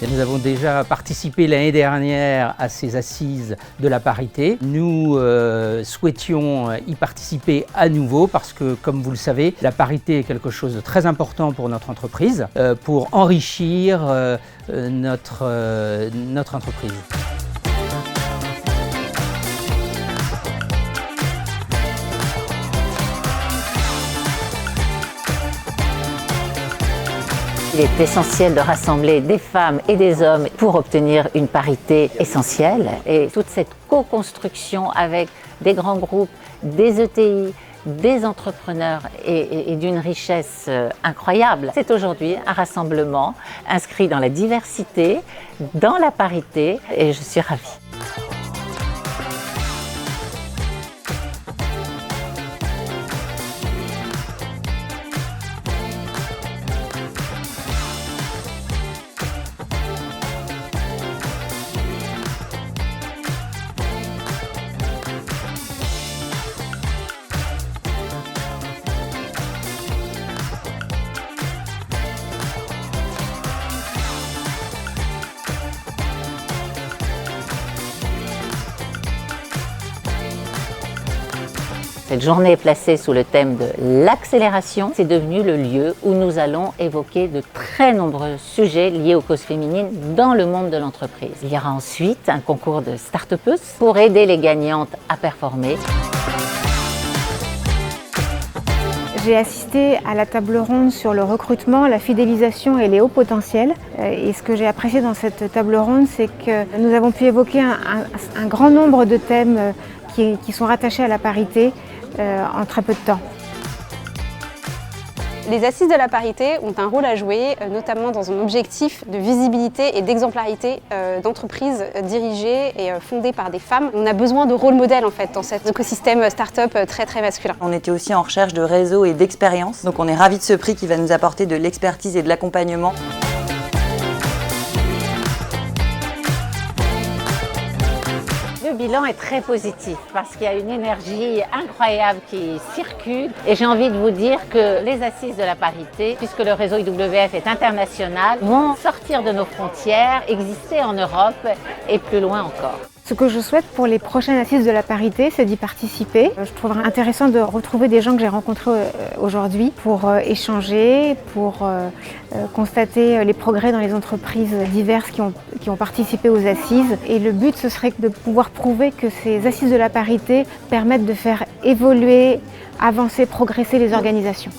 Et nous avons déjà participé l'année dernière à ces assises de la parité. Nous souhaitions y participer à nouveau parce que, comme vous le savez, la parité est quelque chose de très important pour notre entreprise, pour enrichir notre entreprise. Il est essentiel de rassembler des femmes et des hommes pour obtenir une parité essentielle. Et toute cette co-construction avec des grands groupes, des ETI, des entrepreneurs et d'une richesse incroyable. C'est aujourd'hui un rassemblement inscrit dans la diversité, dans la parité, et je suis ravie. Cette journée est placée sous le thème de l'accélération. C'est devenu le lieu où nous allons évoquer de très nombreux sujets liés aux causes féminines dans le monde de l'entreprise. Il y aura ensuite un concours de start-upeuses pour aider les gagnantes à performer. J'ai assisté à la table ronde sur le recrutement, la fidélisation et les hauts potentiels. Et ce que j'ai apprécié dans cette table ronde, c'est que nous avons pu évoquer un grand nombre de thèmes qui sont rattachés à la parité en très peu de temps. Les assises de la parité ont un rôle à jouer, notamment dans un objectif de visibilité et d'exemplarité d'entreprises dirigées et fondées par des femmes. On a besoin de rôle modèles en fait dans cet écosystème start-up très masculin. On était aussi en recherche de réseau et d'expérience, donc on est ravis de ce prix qui va nous apporter de l'expertise et de l'accompagnement. Le bilan est très positif parce qu'il y a une énergie incroyable qui circule et j'ai envie de vous dire que les assises de la parité, puisque le réseau IWF est international, vont sortir de nos frontières, exister en Europe et plus loin encore. Ce que je souhaite pour les prochaines assises de la parité, c'est d'y participer. Je trouverais intéressant de retrouver des gens que j'ai rencontrés aujourd'hui pour échanger, pour constater les progrès dans les entreprises diverses qui ont participé aux assises. Et le but, ce serait de pouvoir prouver que ces assises de la parité permettent de faire évoluer, avancer, progresser les organisations.